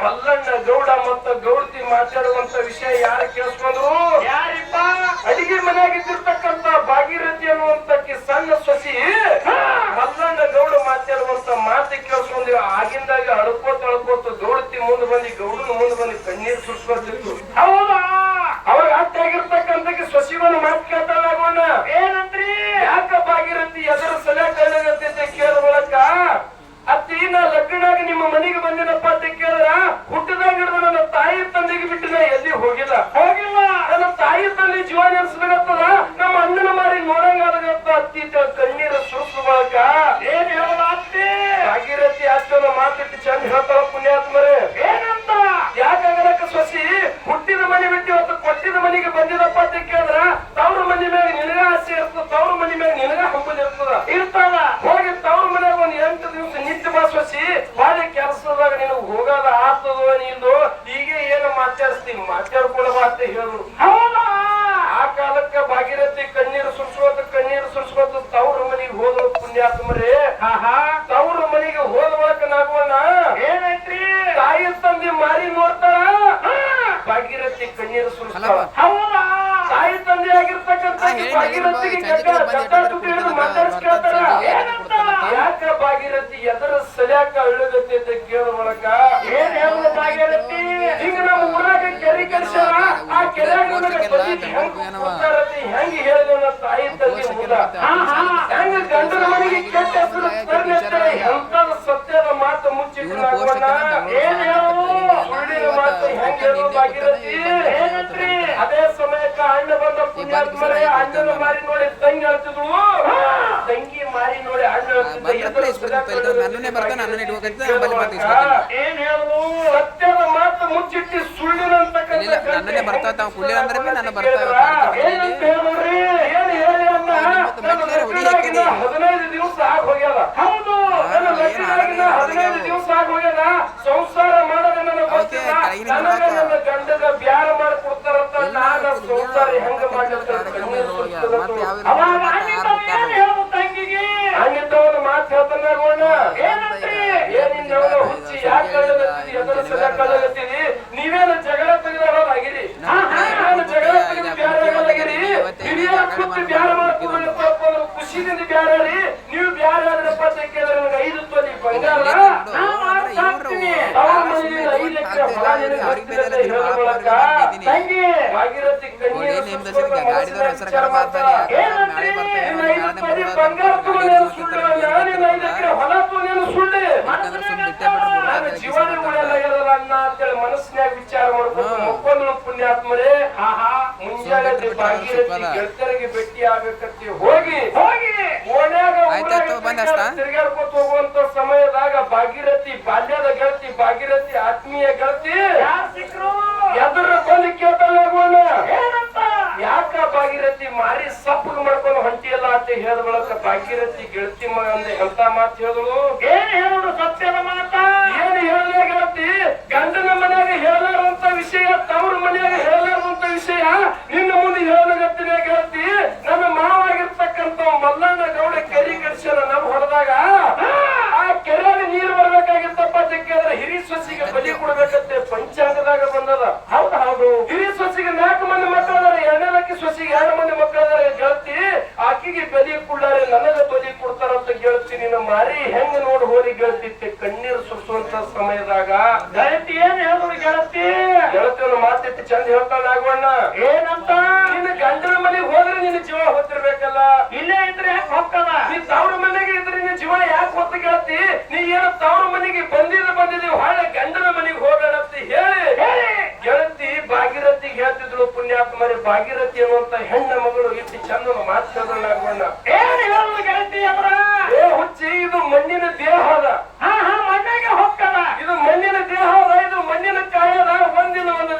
ಮಲ್ಲಣ್ಣ ಗೌಡ ಮತ್ತ ಗೌಡ್ತಿ ಮಾತಾಡುವಂತ ವಿಷಯ ಯಾರು ಕೇಳಿಸ್ಕೊಂಡ್ರು? ಯಾರಿಪ್ಪ? ಅಡಿಗೆ ಮನೆಯಾಗಿದ್ದಿರ್ತಕ್ಕಂತ ಭಾಗೀರಥಿ ಅನ್ನುವಂತಕ್ಕೆ ಸಣ್ಣ ಸೊಸಿ ಮಲ್ಲಣ್ಣ ಗೌಡ ಮಾತಾಡುವಂತ ಮಾತು ಕೇಳಿಸ್ಕೊಂಡು ಆಗಿಂದಾಗ ಅಳ್ಕೋತ ಗೌಡತಿ ಮುಂದೆ ಬಂದು ಗೌಡನ ಮುಂದೆ ಬಂದು ಕಣ್ಣೀರು ಸುರಿಸ್ಕೊಳ್ತಿತ್ತು. ಹೌದಾ? ಅವಾಗ ಅಷ್ಟಾಗಿರ್ತಕ್ಕಂಥ ಸೊಸಿಗೊಂದು ಮಾತು ಕೇಳ್ತಾಳಾಗೋಣ. ಏನಂತ್ರಿ? ಯಾಕ ಭಾಗೀರಥಿ ಎದರ ಸಲ ಕಳ್ಳಗತ್ತೆ ಕೇಳ ಬಳಕ ಅತ್ತಿ ನಾ ಲಗ್ನಾಗ ನಿಮ್ಮ ಮನೆಗೆ ಬಂದಿನಪ್ಪ ಅಂತ ಕೇಳಿದ್ರ ಹುಟ್ಟದಾಗ ಹಿಡಿದು ನನ್ನ ತಾಯಿ ತಂದೆಗೆ ಬಿಟ್ಟು ನಾ ಎಲ್ಲಿ ಹೋಗಿಲ್ಲ. ನನ್ನ ತಾಯಿ ತಂದೆ ಜೀವ ನೆನೆಸ್ಬೇಕಾಗ್ತದ, ನಮ್ಮ ಅಣ್ಣನ ಮಾರಿ ನೋಡಂಗಾಗತ್ತ ಅತ್ತಿ ಕಣ್ಣೀರು ಸುರಿಸುವ ಬಳಕ ಏನ್ ಹೇಳೋದ ಅತ್ತಿ? ಭಾಗೀರಥಿ ಅತ್ತನ ಮಾತಿಟ್ಟು ಚಂದ ಹೇಳ್ತಾಳ ಪುಣ್ಯಾತ್ಮರೇ. ಏನಂತ? ಯಾಕಾಗಲಕ್ಕ ಸೊಸಿ ಹುಟ್ಟಿದ ಮನೆ ಬಿಟ್ಟು ಇವತ್ತು ಕೊಟ್ಟಿದ ಮನೆಗೆ ಬಂದಿದಪ್ಪ ಅಂತ ಕೇಳಿದ್ರ ತವ್ರ ಮನೆ ಮ್ಯಾಗ ನಿನಗ ಆಸೆ ಇರ್ತದ, ತವ್ರ ಮನೆ ಮ್ಯಾಗ ನಿನಗ ಹಂಬಲ್ ಇರ್ತದ. ಹೋಗಿ ತವ್ರ ಮನ್ಯಾಗ 8 ದಿವಸ ನಿತ್ಯ ಬಾ ಸೊಸಿ, ಬಾಳೆ ಕೆಲಸದಾಗ ನಿನಗ್ ಹೋಗೋದ ಆತದೋ ನೀನು ಈಗ ಏನು ಮಾತಾಡಿಸ್ತೀನಿ ಮಾತಾಡ್ಕೊಳಬಾ ಅಂತ ಹೇಳಿದ್ರು. ಹೌದಾ? ಆ ಕಾಲಕ್ಕ ಭಾಗೀರಥಿ ಕಣ್ಣೀರು ಸುರಿಸ್ಕೋತ ತವ್ರ ಮನೆಗೆ ಹೋದ್ರು ಪುಣ್ಯಾತ್ಮರೇ. ತವ್ರ ಮನೆಗೆ ಹೋದ ಬಳಕ ನಾಗವಣ್ಣ. ಏನೈತ್ರಿ? ತಾಯಿ ತಂದೆ ಮಾರಿ ನೋಡ್ತಾಳ, ಭಾಗೀರಥಿ ಕಣ್ಣೀರು ಸುರಿಸ್ತಾಳ. ಹೌದಾ? ತಾಯಿ ತಂದೆ ಆಗಿರ್ತಕ್ಕಂಥ ಭಾಗೀರಥಿಗೆ ಮಾತಾಡ್ಸ್ಕೊಳ್ತಾರ. ಯಾಕ ಭಾಗೀರಥಿ ಎದರ ಸಲ್ಯಾಕ ಅಳ್ಳಗತಿ ಅಂತ ಕೇಳ ಒಳಗ ಏನ್ ಹೇಳುದು ಭಾಗೀರಥಿ? ಹಿಂಗ ನಮ್ಮ ಊರಾಗ ಕೆರೆ ಕರ್ಸ್ಯಾರ, ಆ ಕೆರೆಯಾಗ ಹೆಂಗ ಹೇಳಿದ ತಾಯಿ ತಂದೆ ಮುಂದ ಹೆಂಗ ಗಂಡನ ಮನೆಗೆ ಕೆಟ್ಟ ಹೆಸರು ಎಂತದ ಸತ್ಯದ ಮಾತು ಮುಚ್ಚಿಟ್ಟು ನಾಗವಣ್ಣ. ಏನ್ ಹೇಳುದು? ಸುಳ್ಳಿನ ಮಾತು ಹೆಂಗ ಹೇಳುದು ಭಾಗೀರಥಿ? ಏನಂತ್ರಿ? ಅದೇ ಸಮಯಕ್ಕ ಅಣ್ಣ ಬಂದ ಪುಣ್ಯಾತ್ಮರೇ ಅಣ್ಣನ ಮಾರಿ ನೋಡಿ ತಂಗಿ ಹೇಳ್ತಿದ್ಳು, ತಂಗಿ ಮಾರಿ ನೋಡಿ ಅಣ್ಣ ಏನ್ ಹೇಳುದು? ಸತ್ಯದ ಮಾತು ಮುಚ್ಚಿಟ್ಟು ಸುಳ್ಳಿನ ಏನಂತ ಹೇಳ್ರಿ? ಏನ್ ಹೇಳಿ ಅಣ್ಣ? 15 ದಿವಸ ಆಗ ಹೋಗ್ಯದ. ಹೌದು, ನನ್ನ ಲಗ್ನಾಗಿನ 15 ದಿವಸ ಆಗ ಹೋಗ್ಯದ. ಸಂಸಾರ ಮಾಡೋದ ನನಗೆ ಗೊತ್ತಿಲ್ಲ. ನನಗೆ ನನ್ನ ಗಂಡಗ ಬ್ಯಾರ ಮಾಡ್ಕೊಡ್ತಾರಂತ ನಾನು ಸಂಸಾರ ಹೆಂಗ ಹಂಗಿದ್ದವನ ಮಾತು ಹೇಳ್ತಾನ ಏನಿಂದವನ ಹುಚ್ಚಿ ಯಾಕೆ ಕಳ್ಳಗತ್ತೀರಿ, ಎದರ ಸಲ ಕಳ್ಳಗತ್ತೀರಿ? ನೀವೇನು ಜಗಳ ತೆಗೆದಾಗಿರಿ, ನೀವೇನು ಜಗಳ ತೆಗೆದು ಬ್ಯಾರಾಗಿರಿ, ನೀವೇನು ಕೂತು ಬ್ಯಾರ ಮಾಡ್ಕೊಂಡು ಖುಷಿದಿಂದ ಬ್ಯಾರಿ. ನೀವು ಬ್ಯಾರ ಆದ್ರಪ್ಪ ಅಂತ ಕೇಳಿದ್ರೆ ನನಗೆ 5 ತೊಲಿ ಬಂಗಾರ, 5 ಎಕರೆ ಹೊಲ ತಂಗಿ ಭಾಗೀರಥಿ ಕಣ್ಣೀರು ಬಂಗಾರ ತಗೊಂಡೇನು ಸುಳ್ಳು, ನಾನೇನು 5 ಎಕರೆ ಹೊಲ ತಗೊಂಡೇನು ಸುಳ್ಳು, ನನ್ನ ಜೀವನ ಉಳಿಯಲ್ಲ ಅನ್ನ ಅಂತೇಳಿ ಮನಸ್ಸಿನಾಗ ವಿಚಾರ ಮಾಡ್ಬೇಕು. ಮಕ್ಕೊಂದು ಪುಣ್ಯಾತ್ಮರೇ, ಮುಂಜಾನೆ ಭಾಗೀರಥಿ ಗೆಳತರಿಗೆ ಭೇಟಿ ಆಗ್ಬೇಕಂತ ಹೋಗಿ ಓಣ್ಯಾಗ ತಿರುಗಾಡ್ಕೊತ ಹೋಗುವಂತ ಸಮಯದಾಗ ಭಾಗೀರಥಿ ಬಾಲ್ಯದ ಗೆಳತಿ, ಭಾಗೀರಥಿ ಆತ್ಮೀಯ ಗೆಳತಿ ಎದುರ ಬಂದು ಕೇಳ್ತಾಳೆ ಏನಂತ? ಯಾಕ ಭಾಗೀರಥಿ ಮಾರಿ ಸಪ್ಪಗ್ ಮಾಡ್ಕೊಂಡು ಹೊಂಟಿಯಲ್ಲ ಅಂತ ಹೇಳಿದ ಬಳಕ ಭಾಗೀರಥಿ ಗೆಳತಿ ಅಂದ ಎಂತ ಮಾತು ಹೇಳಿದಳು? ಏನ್ ಹೇಳುದು? ಸತ್ಯದ ಮಾತ. ಏನ್ ಹೇಳಲೇ ಗೆಳತಿ? ಗಂಡನ ಮನ್ಯಾಗ ಹೇಳಲಾರಂತ ವಿಷಯ, ತವ್ರ ಮನ್ಯಾಗ ಹೇಳಲಾರಂತ ವಿಷಯ ನಿನ್ನ ಮುಂದೆ ಹೇಳಗತ್ತಿನ ಗೆಳತಿ. ನನ್ನ ಮಾವಾಗಿರ್ತಕ್ಕಂಥ ಮಲ್ಲಣ್ಣ ಗೌಡ ಕೆರೆ ಕರ್ಸ್ಯಾರ ನಮ್ ಹೊಡೆದಾಗ, ಆ ಕೆರೆಯಾಗ ನೀರು ಬರ್ಬೇಕಾಗಿತ್ತಪ್ಪ ಅಂತ ಕೇಳಿದ್ರೆ ಹಿರಿ ಸೊಸಿಗೆ ಬಲಿ ಕೊಡ್ಬೇಕಂತೆ ಪಂಚಾಂಗದಾಗ ಬಂದದ. ಹೌದು ಹೌದು. ಹಿರಿ ಸೊಸಿಗೆ 4 ಮಂದಿ ಮಕ್ಕಳದಾರೆ, 2 ಸೊಸಿಗೆ 2 ಮಂದಿ ಮಕ್ಕಳದಾರೆ. ಗೆಳತಿ ಆಕಿಗೆ ಬಲಿ ಕೊಡ್ಲಾರೆ, ನನಗ ಬಲಿ ಕೊಡ್ತಾರಂತ ಗೆಳತಿ. ನಿನ್ನ ಮಾರಿ ಹೆಂಗ ನೋಡಿ ಹೋರಿ ಗೆಳತಿ ಕಣ್ಣೀರು ಸುರಿಸುವಂತ ಸಮಯದಾಗ ಗೆಳತಿ ಏನ್ ಹೇಳಿದ್ರು? ಗೆಳತಿಯನ್ನು ಮಾತಿಟ್ಟು ಚಂದ ಹೇಳ್ತಾಳ ನಾಗವಣ್ಣ. ಏನಂತ? ನಿನ್ನ ಗಂಡನ ಮನೆಗೆ ಹೋದ್ರೆ ನಿನ್ನ ಜೀವ ಹೊತ್ತಿರ್ಬೇಕಲ್ಲ, ಇಲ್ಲೇ ಇದ್ರೆ ಯಾಕೆ ಹೋಗ್ತದ? ನೀ ತವ್ರ ಮನೆಗೆ ಇದ್ರೆ ನಿನ್ನ ಜೀವ ಯಾಕೆ ಹೊತ್ತು ಗೆಳತಿ? ನೀ ಏನು ತವ್ರ ಮನೆಗೆ ಬಂದಿದ್ದೀವಿ ಹಾಳೆ ಗಂಡನ ಮನೆಗೆ ಹೋಗೋಣ ಅಂತ ಹೇಳಿ ಗೆಳತಿ ಭಾಗೀರಥಿಗೆ ಹೇಳ್ತಿದ್ಳು. ಪುಣ್ಯಾತ್ಮರಿ ಭಾಗೀರಥಿ ಅನ್ನುವಂತ ಹೆಣ್ಣ ಮಗಳು ಇಟ್ಟು ಚಂದ ಮಾತು ಹೇಳಿದ್ರು ನಾಗವಣ್ಣ. ಏನ್ ಹೇಳುದು ಗೆಳತಿ ಅವರ? ಹುಚ್ಚಿ, ಇದು ಮಣ್ಣಿನ ದೇಹ ಅದ, ಮಣ್ಣಿಗೆ ಹೋಗ್ತದ. ಇದು ಮಣ್ಣಿನ ದೇಹ ಅದ, ಇದು ಮಣ್ಣಿನ ಕಾಯ ಅದ. ಒಂದಿನ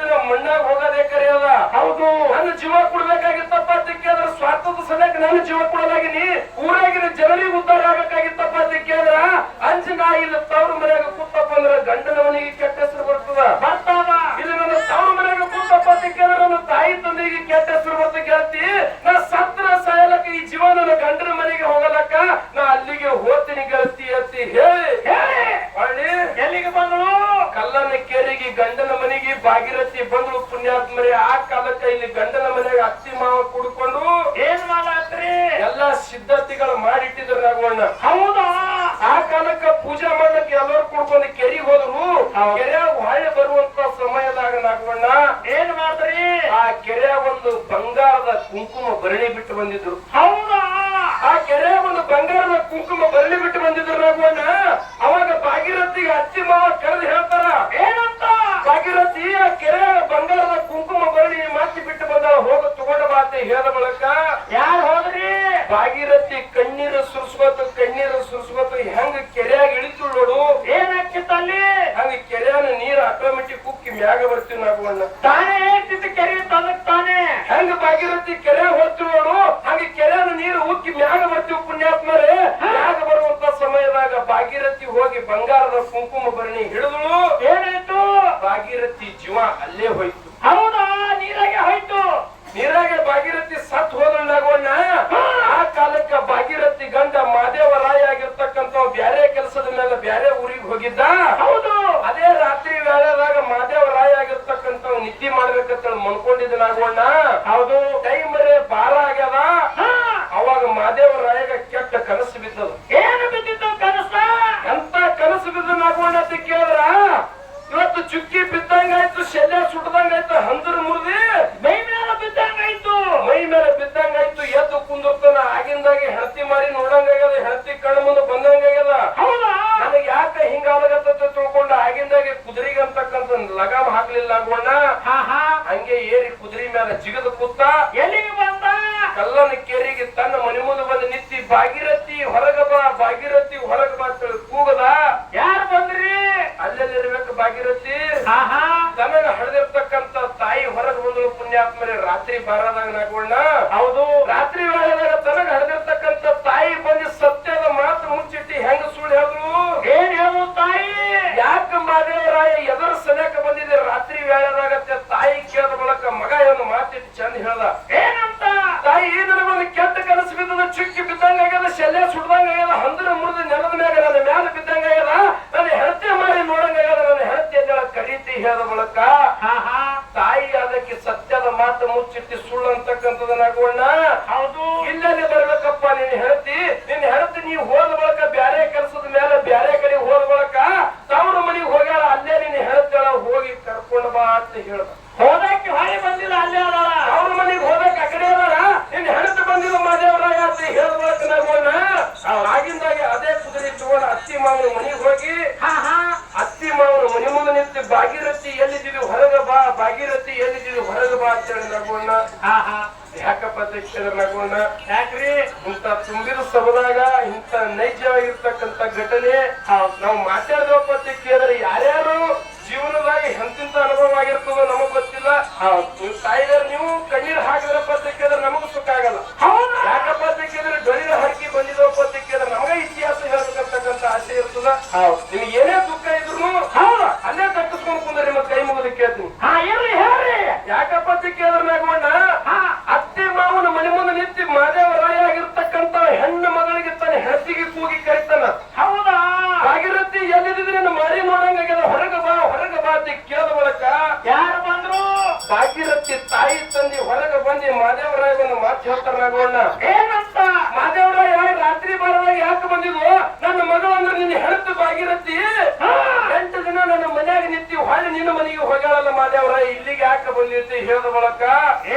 ಮಣ್ಣಾಗ ಹೋಗೋದೇ ಕರೆಯದ. ಹೌದು, ನನ್ನ ಜೀವ ಕೊಡ್ಬೇಕಾಗಿತ್ತಪ್ಪ ಅಂತ ಕೇಳಿದ್ರ ಸ್ವಾರ್ಥದ ಸಲಕ್ಕೆ ನಾನು ಜೀವ ಕೊಡಲಾಗಿನಿ. ಊರಾಗಿನ ಜನರಿಗೆ ಉದ್ಧಾರ ಆಗ್ಬೇಕಾಗಿತ್ತಪ್ಪ ಅಂತ ಕೇಳಿದ್ರ ಅಂಜನ ಇಲ್ಲ ತವ್ರ ಮನೆಯಾಗ ಕೂತಪ್ಪ ಅಂದ್ರ ಗಂಡನ ಮನೆಗೆ ಕೆಟ್ಟ ಹೆಸರು ಬರ್ತದ. ಇದು ನನ್ನ ತವ್ರ ಮನೆಯಾಗ ಕೂತಪ್ಪ ಅಂತ ಕೇಳಿದ್ರ ನನ್ನ ತಾಯಿ ತಂದೆಗೆ ಕೆಟ್ಟ ಹೆಸರು ಬರ್ತ ಗೆಳತಿ. ನಾ ಸತ್ರ ಸಾಯಲಕ್ಕ ಈ ಜೀವ ನನ್ನ ಗಂಡನ ಮನೆಗೆ ಹೋಗಲಕ್ಕ ನಾ ಅಲ್ಲಿಗೆ ಹೋಗ್ತೀನಿ ಗೆಳತಿ ಅಂತ ಹೇಳಿ ಎಲ್ಲಿಗೆ ಬಂದಳು? ಕಲ್ಲನ ಕೇರಿಗೆ ಗಂಡನ ಮನೆಗೆ ಭಾಗೀರಥಿ ಬಂದಳು. ಪುಣ್ಯಾತ್ಮರೇ, ಆ ಕಾಲಕ್ಕ ಇಲ್ಲಿ ಗಂಡನ ಮನೆಗೆ ಅತ್ತಿ ಮಾವ ಕುಡ್ಕೊಂಡು ಏನ್ ಮಾಡತ್ರಿ? ಎಲ್ಲಾ ಸಿದ್ಧತೆಗಳು ಮಾಡಿಟ್ಟಿದ್ರು ನಾಗವಣ್ಣ. ಹೌದಾ? ಆ ಕಾಲಕ್ಕ ಪೂಜಾ ಮಾಡಕ್ಕೆ ಎಲ್ಲರೂ ಕುಡ್ಕೊಂಡು ಕೆರಿಗೆ ಹೋದ್ರು. ಕೆರೆಯಾಗ ಹೊಳೆ ಬರುವಂತ ಸಮಯದಾಗ ನಾಗವಣ್ಣ ಏನ್ ಮಾಡ್ರಿ? ಆ ಕೆರೆಯಾಗ ಒಂದು ಬಂಗಾರದ ಕುಂಕುಮ ಭರಣಿ ಬಿಟ್ಟು ಬಂದಿದ್ರು. ಹೌದಾ? ಆ ಕೆರೆಯಾಗ ಒಂದು ಬಂಗಾರದ ಕುಂಕುಮ ಭರಣಿ ಬಿಟ್ಟು ಬಂದಿದ್ರು ನಾಗವಣ್ಣ. ಅವಾಗ ಭಾಗೀರಥಿಗೆ ಅತ್ತಿ ಮಾವ ಕರೆದು ಹೇಳ್ತಾರ ಏನಂತ? ಭಾಗೀರಥಿ, ಆ ಕೆರೆಯಾಗ ಬಂಗಾರದ ಕುಂಕುಮ ಭರಣಿ ಮಾತಿ ಬಿಟ್ಟು ಬಂದ, ಹೋಗ ತಗೊಂಡ ಬಾತೆ ಹೇಳ ಬಳಕ ಯಾರು ಹೋದ್ರಿ? ಭಾಗೀರಥಿ ಕಣ್ಣೀರು ಸುರಿಸ್ಕೋತ ಹೆಂಗ ಕೆರೆಯಾಗ ಇಳಿತು ನೋಡು. ಏನಾಗ್ತಿತ್ತಲ್ಲಿ? ಹಂಗ ಕೆರೆಯಾನ ನೀರ್ ಆಟೋಮೆಟಿಕ್ ಉಕ್ಕಿ ಮ್ಯಾಗ ಬರ್ತೀವಿ ನಾಗವಣ್ಣ. ತಾನೇ ಹೇಳ್ತಿತ್ತು ಕೆರೆ ತನಕ್ ತಾನೇ. ಹೆಂಗ ಭಾಗೀರಥಿ ಕೆರೆಯಾಗ ಹೋಗ್ತೀವಿ ನೋಡು, ಹಂಗ ಕೆರೆಯಾನ ನೀರು ಉಕ್ಕಿ ಮ್ಯಾಗ ಬರ್ತೀವಿ ಪುಣ್ಯಾತ್ಮರೇ. ಮ್ಯಾಗ ಬರುವಂತ ಸಮಯದಾಗ ಭಾಗೀರಥಿ ಹೋಗಿ ಬಂಗಾರದ ಕುಂಕುಮ ಭರಣಿ ಹಿಡಿದಳು. ಏನಾಯ್ತು? ಭಾಗೀರಥಿ ಜೀವ ಅಲ್ಲೇ ಹೋಯ್ತು. ಹೌದಾ? ನೀರಾಗೆ ಹೋಯ್ತು. ನೀರಾಗೆ ಭಾಗೀರಥಿ ಸತ್ ಹೋದಣ್ಣಾಗವಣ್ಣ. ಆ ಕಾಲಕ್ಕ ಭಾಗೀರಥಿ ಗಂಡ ಮಾದೇವರಾಯ ಆಗಿರ್ತಕ್ಕ ಆಗಿರ್ತಕ್ಕಂಥ ಬ್ಯಾರೆ ಕೆಲಸದ ಮೇಲೆ ಬ್ಯಾರೆ ಊರಿಗೆ ಹೋಗಿದ್ದ. ಹೌದು. ಅದೇ ರಾತ್ರಿ ವೇಳೆದಾಗ ಮಾದೇವರಾಯ ಆಗಿರ್ತಕ್ಕಂಥ ನಿದ್ದೆ ಮಾಡ್ಬೇಕಂತ ಮನ್ಕೊಂಡಿದ್ದನಾಗೋಣ. ಹೌದು. ಟೈಮ್ ಬಾಳ ಆಗ್ಯದ. ಅವಾಗ ಮಾದೇವರಾಯಗ ಕೆಟ್ಟ ಕನಸು ಬಿದ್ದದ. ಏನು ಬಿದ್ದಿತ್ತು ಕನಸ? ಎಂತ ಕನಸು ಬಿದ್ದನಾಗೋಣ ಅಂತ ಕೇಳಿದ್ರ, ಇವತ್ತು ಚುಕ್ಕಿ ಬಿದ್ದಂಗಾಯ್ತು, ಶಲ್ಯ ಸುಟ್ಟದಂಗಾಯ್ತು, ಹಂದರ್ ಮುರಿದಿ ಮೈ ಮೇಲೆ ಬಿದ್ದಂಗಾಯ್ತು. ಮೈ ಮೇಲೆ ಬಿದ್ದಂಗಾಯ್ತು. ಎದ್ದು ಕುಂದಿರ್ತಾನ. ಆಗಿಂದಾಗಿ ಹೆಣತಿ ಮಾರಿ ನೋಡಂಗಾಗ್ಯದ, ಹೆಣತಿ ಕಣ್ಣು ಮುಂದೆ ಬಂದಂಗಾಗ್ಯದ. ಹೌದಾ? ನನಗೆ ಯಾಕೆ ಹಿಂಗಾಗತ್ತ ತಿಳ್ಕೊಂಡ ಆಗಿಂದಾಗಿ ಕುದುರೆಗೆ ಅಂತಕ್ಕಂಥ ಲಗಾಮ್ ಹಾಕ್ಲಿಲ್ಲ ಆಗೋಣ. ಹಂಗೆ ಏರಿ ಕುದುರೆ ಮೇಲೆ ಜಿಗದ ಕೂತ ಎಲ್ಲಿಗೆ ಬಂದ? ಕಲ್ಲನ ಕೇರಿಗೆ ತನ್ನ ಮನೆ ಮುಂದೆ ಬಂದು ನಿಂತಿ, ಭಾಗೀರಥಿ ಹೊರಗ ಬಾ, ಭಾಗೀರಥಿ ಹೊರಗ ಬಾ ಅಂತೇಳಿ ಕೂಗದ. ಯಾರು ಬಂದ್ರಿ? ಅಲ್ಲೆಲ್ಲಿರ್ಬೇಕು ಭಾಗೀರಥಿ. ತನಗ ಹಳೆದಿರ್ತಕ್ಕಂಥ ತಾಯಿ ಹೊರಗೆ ಬಂದಳು. ಪುಣ್ಯಾತ್ಮರೇ, ರಾತ್ರಿ ಬಾರದಾಗ ನಾಗೋಣ. ಹೌದು. ರಾತ್ರಿ ವೇಳೆದಾಗ ತನಗ ಹಳೆದಿರ್ತಕ್ಕಂಥ ತಾಯಿ ಬಂದು ಸತ್ಯದ ಮಾತು ಮುಚ್ಚಿಟ್ಟಿ ಹೆಂಗ ಸುಳ್ಳು ಹೇಳಿದ್ರು. ಏನ್ ಹೇಳು ತಾಯಿ? ಯಾಕ ಮಾದೇವರಾಯ ಎದರ ಸನ್ಯಾಕ ಬಂದಿದೆ ರಾತ್ರಿ ವೇಳೆದಾಗತ್ತೆ ತಾಯಿ ಕೇಳಿದ ಬಳಕ ಮಗ ಒಂದು ಮಾತಿಟ್ಟು ಚಂದ ಹೇಳ್ದ. ಏನಂತ? ತಾಯಿ ನನಗೊಂದು ಕೆಟ್ಟ ಕನಸು ಬಿದ್ದದ, ಚುಕ್ಕಿ ಬಿದ್ದಂಗಾಗ್ಯದ, ಶಲ್ಯ ಸುಡ್ದಂಗಾಗ್ಯದ, ಹಂದ್ರ ಮುರಿದ ನೆಲದ ಮ್ಯಾಗ ನನ್ನ ಮ್ಯಾಲ ಬಿದ್ದಂಗಾಗ್ಯದ, ನನ್ನ ಹೆಣತಿ ಮಾಡಿ ನೋಡಂಗಾಗ್ಯದ, ನನ್ನ ಹೆಣತಿ ಎದ್ದೇಳ ಕರೀತಿ ಹೇಳಿದ ಬಳಕ ತಾಯಿ ಅದಕ್ಕೆ ಸತ್ಯದ ಮಾತು ಮುಚ್ಚಿಟ್ಟು ಸುಳ್ಳು ಅಂತಕ್ಕಂಥದನ್ನಾಗೋಣ. ಹೌದು. ಇಲ್ಲಲ್ಲಿ ಬರ್ಬೇಕಪ್ಪ ನಿನ್ನ ಹೆಣತಿ. ನಿನ್ನ ಹೆಣತಿ ನೀವು ಹೋದ ಬಳಕ ಬ್ಯಾರೆ ಕೆಲಸದ ಮೇಲೆ ಬ್ಯಾರೆ ಕಡೆ ಹೋದ ಬಳಕ ತವ್ರ ಮನೆಗೆ ಹೋಗ್ಯಾಳ, ಅಲ್ಲೇ ನಿನ್ನ ಹೆಣತಿಗಳ ಹೋಗಿ ಕರ್ಕೊಂಡು ಬಾ ಅಂತ ಹೇಳ್ದ. ಹೋದಕ್ಕೆ ಹೊಳೆ ಬಂದಿಲ್ಲ, ಅಲ್ಲೇ ಅದಾರ. ಅವ್ರ ಮನೆಗೆ ಹೋದಕ್ಕೆ ಆ ಕಡೆ ಅದಾರ. ನಿನ್ನ ಹೆಣತಿ ಬಂದಿಲ್ಲ ಮಾದೇವರಾಯ ಅಂತ ಹೇಳಿದ ಬಳಕ ನಾಗೋಣ. ಆಗಿಂದಾಗೆ ಅದೇ ಕುದುರೆ ತಗೊಂಡು ಅತ್ತಿ ಮಾವನ ಮನೆಗೆ ಹೋಗಿ ಅತ್ತಿ ಮಾವನ ಮನೆ ಮುಂದೆ ನಿಂತು, ಭಾಗೀರಥಿ ಎಲ್ಲಿದ್ದೀವಿ ಹೊರಗ ಬಾ, ಭಾಗೀರಥಿ ಎಲ್ಲಿದ್ದೀವಿ ಹೊರಗ ಬಾ ಅಂತ ಹೇಳಿ ನಗೋಣ. ಯಾಕಪ್ಪ ಅಂತ ನಗೋಣ. ಯಾಕ್ರಿ? ಇಂತ ತುಂಬಿದ ಸಭದಾಗ ಇಂತ ನೈಜವಾಗಿರ್ತಕ್ಕಂಥ ಘಟನೆ ನಾವು ಮಾತಾಡಿದವಪ್ಪ ಅಂತ ಕೇಳಿದ್ರೆ ಯಾರ್ಯಾರು ಜೀವನದಾಗ ಎಂತಿಂತ ಅನುಭವ ಆಗಿರ್ತದೋ ನಮಗ್ ಗೊತ್ತಿಲ್ಲ. ನೀವು ತಾಯಿದಾರ ನೀವು ಕಣ್ಣೀರ್ ಹಾಕಿದ್ರಪ್ಪ ಅಂತ ಕೇಳಿದ್ರೆ ನಮಗೂ ಸುಖ ಆಗಲ್ಲ. ಯಾಕಪ್ಪ ಅಂತ ಕೇಳಿದ್ರೆ ಡೊಳಿನ ಹಾಕಿ ಬಂದಿದವಪ್ಪ ಅಂತ ಕೇಳಿದ್ರೆ ನಮಗ ಇತಿಹಾಸ ಹೇಳ್ಬೇಕಂತಕ್ಕಂಥ ಆಸೆ ಇರ್ತದ. ನಿಮ್ಗೆ ಏನೇ ದುಃಖ ಇದ್ರು ಅಲ್ಲೇ ತಟ್ಟಿಸ್ಕೊಂಡ್ ಕುಂದ್ರೆ ನಿಮ್ಮ ಕೈ ಮುಗಿದು ಕೇಳ್ತೀನಿ. ಯಾಕಪ್ಪ ಅಂತ ಕೇಳಿದ್ರೆ ನಾಗೋಣ, ಅತ್ತೆ ಮಾವನ ಮನೆ ಮುಂದೆ ನಿಂತಿ ಮಾದೇವರಾಯ ಆಗಿರ್ತಕ್ಕಂಥ ಹೆಣ್ಣು ಮಗಳಿಗೆ ತನ್ನ ಹೆಣತಿಗೆ ಕೂಗಿ ಕರಿತಾನ. ಹೌದಾ? ಭಾಗೀರಥಿ ಎಲ್ಲಿದ್ರೆ ಮಾರಿ ನೋಡಂಗಾಗ್ಯದ, ಹೊರಗ ಬಾ ಅಂತ ಕೇಳಿದ ಬಳಕ ಯಾರು ಬಂದ್ರು? ಭಾಗೀರಥಿ ತಾಯಿ ತಂದಿ ಹೊರಗ ಬಂದಿ ಮಾದೇವರಾಯ ಒಂದು ಮಾತು ಹೇಳ್ತಾರ ನಾಗೋಣ. ಏನಂತ? ಮಾದೇವರಾಯ ರಾತ್ರಿ ಬಾರದಾಗ ಯಾಕೆ ಬಂದಿದ್ವು? ನನ್ನ ಮಗಳು ಅಂದ್ರೆ ನಿನ್ನ ಹೆಣತು ಭಾಗೀರಥಿ 8 ದಿನ ನನ್ನ ಮನ್ಯಾಗ ನಿಂತಿ ಹೊಳ್ಳಿ ನಿನ್ನ ಮನೆಗೆ ಹೋಗ್ಯಾಳಲ್ಲ ಮಾದೇವರಾಯ, ಇಲ್ಲಿಗೆ ಯಾಕೆ ಬಂದಿರ್ತಿ ಹೇಳಿದ ಬಳಕ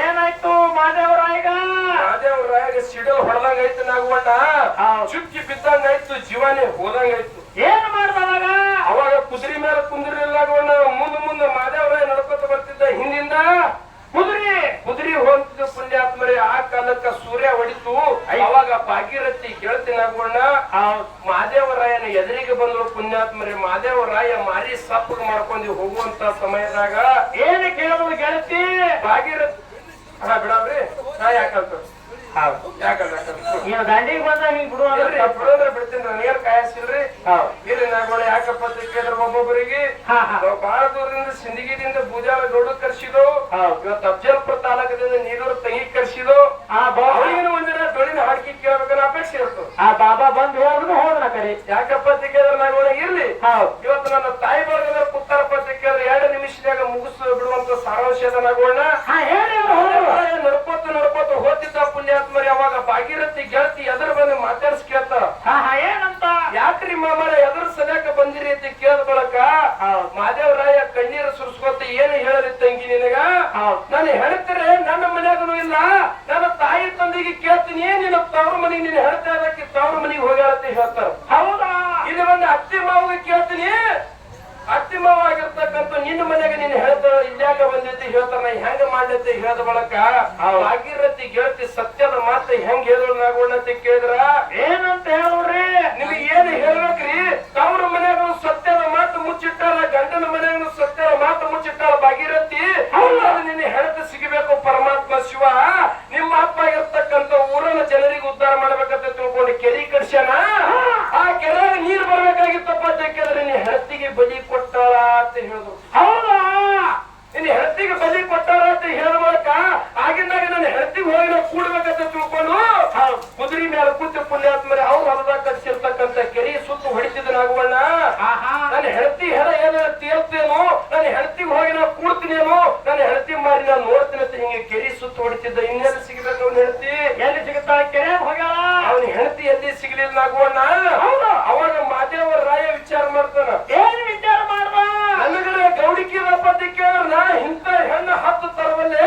ಏನಾಯ್ತು ಮಾದೇವರಾಯಗ? ಮಾದೇವರಾಯಗ ಸಿಡಲ್ ಹೊಡೆದಂಗಾಯ್ತು ನಾಗೋಣ. ಚುಕ್ಕಿ ಬಿದ್ದಂಗಾಯ್ತು, ಜೀವನೇ ಹೋದಂಗಾಯ್ತು. ಏನ್ ಮಾಡ್ದವಾಗ? ಅವಾಗ ಕುದುರೆ ಮೇಲೆ ಕುಂದಿರ್ಲಿಲ್ಲ. ಮುಂದೆ ಮಾದೇವರಾಯ ನಡ್ಕೊತ ಬರ್ತಿದ್ದ, ಹಿಂದಿಂದ ಕುದುರೆ ಹೋಗ್ತಿದ್ದ. ಪುಣ್ಯಾತ್ಮರೇ, ಆ ಕಾಲಕ್ಕ ಸೂರ್ಯ ಹೊಡಿತು. ಅವಾಗ ಭಾಗೀರಥಿ ಗೆಳತಿನಾಗೋಣ ಮಾದೇವರಾಯನ ಎದುರಿಗೆ ಬಂದ್ರು. ಪುಣ್ಯಾತ್ಮರೇ, ಮಾದೇವರಾಯ ಮಾರಿ ಸಪ್ಪಗ್ ಮಾಡ್ಕೊಂಡು ಹೋಗುವಂತ ಸಮಯದಾಗ ಏನ್ ಕೇಳಿದ್ರು ಗೆಳತಿ? ಭಾಗೀರಥಿ ಬಿಡವ್ರಿ, ನಾ ಯಾಕಂತ ನೀವು ದಂಡಿಗೆ ಬಂದ ಹಿಂಗ್ ಬಿಡೋದ್ರೆ ಬಿಡ್ತೀನಿ, ನನಗೇನ್ ಕಾಯಸಿಲ್ರಿ. ಇಲ್ಲಿ ನಾಗೋಣ. ಯಾಕಪ್ಪ ಅಂತ ಕೇಳಿದ್ರೆ ಒಬ್ಬೊಬ್ಬರಿಗೆ ಬಹಳ ದೂರದಿಂದ ಸಿಂದಗಿದಿಂದ ಬೂಜಾಲ ಗೌಡ ಕರ್ಸಿದೋ, ಇವತ್ತು ಅಫಜಲ್ಪುರ ತಾಲೂಕದಿಂದ ನೀರೂರು ತಂಗಿ ಕರ್ಸಿದೋ. ಅವಳಿಗಿನ ಒಂದಿನ ಡೊಳಿನ ಹಾಕಿ ಕೇಳ್ಬೇಕನ್ನ ಅಪೇಕ್ಷೆ ಇರ್ತದೆ. ಆ ಬಾಬಾ ಬಂದು ಹೋದ್ರ ಕರೆ. ಯಾಕಪ್ಪ ಅಂತ ಕೇಳಿದ್ರೆ ನಾಗೋಣ ಇರ್ಲಿ, ಇವತ್ತು ನನ್ನ ತಾಯಿ ಬಳಗದ ಕೂತಾರಪ್ಪ ಅಂತ ಕೇಳಿದ್ರೆ 2 ನಿಮಿಷದಾಗ ಮುಗಿಸ್ ಬಿಡುವಂತ ಸಾರಾಂಶ ಅದ ನಾಗೋಣ. ನಡ್ಕೋತ ಹೋಗ್ತಿದ್ದ ಪುಣ್ಯಾತ್ಮರಿ. ಅವಾಗ ಭಾಗೀರಥಿ ಗೆಳತಿ ಎದುರು ಬಂದು ಮಾತಾಡ್ಸ್ ಕೇಳ್ತಾರ. ಏನಂತ? ಯಾಕ್ರಿ ಮಾಮರ ಎದುರು ಸದ್ಯಾಕ ಬಂದಿರಿ ಅಂತ ಕೇಳಿದ ಬಳಕ ಮಾದೇವರಾಯ ಕಣ್ಣೀರು ಸುರಿಸ್ಕೊತ ಏನು ಹೇಳಲಿ ತಂಗಿ ನಿನಗ, ನಾನು ಹೇಳ್ತಾರೆ ನನ್ನ ಮನ್ಯಾಗನು ಇಲ್ಲ, ನನ್ನ ತಾಯಿ ತಂದೆಗೆ ಕೇಳ್ತೀನಿ, ನಿನ್ನ ತವ್ರ ಮನೆಗೆ ನೀನು ಹೇಳ್ತಾ ಇದ್ದಕ್ಕೆ ತವ್ರ ಮನೆಗೆ ಹೋಗ್ಯಾಳಂತ ಹೇಳ್ತಾರ. ಹೌದಾ? ಇಲ್ಲಿ ಒಂದು ಅತ್ತಿ ಮಾವಿಗೆ ಕೇಳ್ತೀನಿ, ಅತ್ತಿ ಮಾವ ಆಗಿರ್ತಕ್ಕಂಥ ನಿನ್ನ ಮನೆಗೆ ನೀನು ಹೇಳ್ತಾರ ಇಲ್ಯಾಗ ಬಂದೈತಿ ಹೇಳ್ತಾರ, ನಾ ಹೆಂಗ ಮಾಡ್ಲೈತಿ ಹೇಳದ ಬಳಕ ಭಾಗೀರಥಿ ಗೆಳತಿ ಸತ್ಯದ ಮಾತು ಹೆಂಗ್ ಹೇಳಿದ್ರು ನಾಗೋಣ ಅಂತ ಕೇಳಿದ್ರ ಏನಂತ ಹೇಳೋಡ್ರಿ? ನಿಮಗೆ ಏನು ಹೇಳ್ಬೇಕ್ರಿ? ತವ್ರ ಮನ್ಯಾಗ ಸತ್ಯದ ಮಾತು ಮುಚ್ಚಿಟ್ಟಾರ, ಗಂಡನ ಮನ್ಯಾಗ ಸತ್ಯದ ಮಾತು ಮುಚ್ಚಿಟ್ಟಾರ ಭಾಗೀರಥಿ. ನಿನ್ನ ಹೆಣತಿ ಸಿಗಬೇಕು ಪರಮಾತ್ಮ ಶಿವ, ನಿಮ್ಮ ಅಪ್ಪ ಆಗಿರ್ತಕ್ಕಂಥ ಊರನ್ನ ಜನರಿಗೆ ಉದ್ಧಾರ ಮಾಡ್ಬೇಕಂತ ತಿಳ್ಕೊಂಡು ಕೆರಿ ಕಡ್ಸ್ಯಾನ. ಆ ಕೆರೆಯಾಗ ನೀರು ಬರ್ಬೇಕಾಗಿತ್ತಪ್ಪ ಅಂತ ಕೇಳಿದ್ರೆ ನಿನ್ನ ಹೆಣತಿಗೆ ಬಲಿ ಕೊಟ್ಟಾಳ ಅಂತ ಹೇಳಿದ್ರು. ಹೌದಾ? ನಿನ್ನ ಹೆಣತಿಗೆ ಬಲಿ ಕೊಟ್ಟಾರ ಅಂತ ಹೇಳ ಮೂಲಕ ಆಗಿಂದಾಗ ನನ್ನ ಹೆಣತಿಗೆ ಹೋಗಿ ನಾವು ಕೂಡ್ಬೇಕಂತ ತಿಳ್ಕೊಂಡು ಕುದುರೆ ಮೇಲೆ ಕೂತು ಪುಣ್ಯಾತ್ಮರಿ ಅವ್ರು ಹೊಲದಾಗ ಕಟ್ಸಿರ್ತಕ್ಕಂತ ಕೆರಿ ಸುತ್ತು ಹೊಡಿತಿದ್ದ ನಾಗವಣ್ಣ ನನ್ನ ಹೆಂಡತಿ ಹೆರ ಏನ ತೀರ್ತೇನೋ ನನ್ನ ಹೆಂಡತಿಗೆ ಹೋಗಿ ನಾ ಕೂಡ್ತೀನೇನೋ ನನ್ನ ಹೆಂಡತಿ ಮಾರಿ ನಾನು ನೋಡ್ತೀನಿ ಅಂತ ಹಿಂಗೆ ಕೆರಿ ಸುತ್ತು ಹೊಡಿತಿದ್ದ ಇನ್ನೆಲ್ಲಿ ಸಿಗ್ಬೇಕು ಅವ್ನ ಹೆಂಡತಿ ಎಲ್ಲಿ ಸಿಗುತ್ತಾ ಕೆರೆ ಹೋಗ್ಯಾಳ ಅವನ ಹೆಂಡತಿ ಎಲ್ಲಿ ಸಿಗ್ಲಿಲ್ಲ ನಾಗವಣ್ಣ ಅವಾಗ ಮಾದೇವರ ರಾಯ ವಿಚಾರ ಮಾಡ್ತಾನ ಏನ್ ವಿಚಾರ ಮಾಡ್ದ ನನಗಡೆ ಗೌಡಿಕಿ ಪದ್ಯ ಕೇಳಿದ್ರ ನಾ ಇಂಥ ಹೆಣ್ಣು ಹತ್ತು ತರವಲ್ಲೇ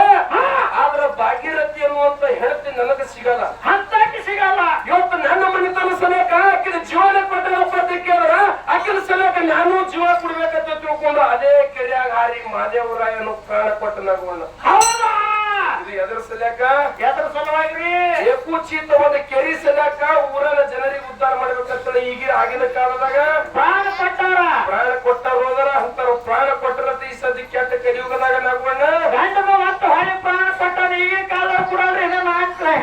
ಆದ್ರ ಭಾಗೀರಥಿ ಅನ್ನುವಂತ ಹೆಂಡತಿ ನನಗ ಸಿಗಲ್ಲ ಹಂತಕ್ಕೆ ಸಿಗಲ್ಲ ಇವತ್ತು ನನ್ನ ಮನೆತನ ಸಲಕ ಆಕಿನ ಜೀವನ ಕೊಟ್ಟ ಪದ್ಯ ಕೇಳಿದ್ರ ಆಕಿನ ಸಲಕ ನಾನು ಜೀವ ಕೊಡ್ಬೇಕಂತ ತಿಳ್ಕೊಂಡು ಅದೇ ಕೆರೆಯಾಗ ಹಾರಿ ಮಾದೇವರಾಯನು ಪ್ರಾಣ ಕೊಟ್ಟ ನಗವಣ್ಣ ಹೌದಾ ಇದು ಎದ್ರ ಸಲಕ ಎದ್ರ ಸಲುವಾಗಿ ಏಕೂಚಿತ ಒಂದು ಕೆರಿ ಸಲಕ ಊರನ ಜನರಿಗೆ ಉದ್ಧಾರ ಮಾಡ್ಬೇಕಂತ ಈಗ ಆಗಿನ ಕಾಲದಾಗ ಪ್ರಾಣ ಕೊಟ್ಟಾರ ಪ್ರಾಣ ಕೊಟ್ಟಾರ ಹೋದರ ಅಂತಾರ ಪ್ರಾಣ ಕೊಟ್ಟರತ್ತ ಈ ಸದ್ಯ ಕೆಟ್ಟ ಕಲಿಯುಗದಾಗ ನಗವಣ್ಣ ಗಂಡಗ ಮತ್ತು ಹೊಳೆ ಪ್ರಾಣ ಕೊಟ್ಟಾರ ಈಗಿನ ಕಾಲ ಕೊಡಲ್ರಿ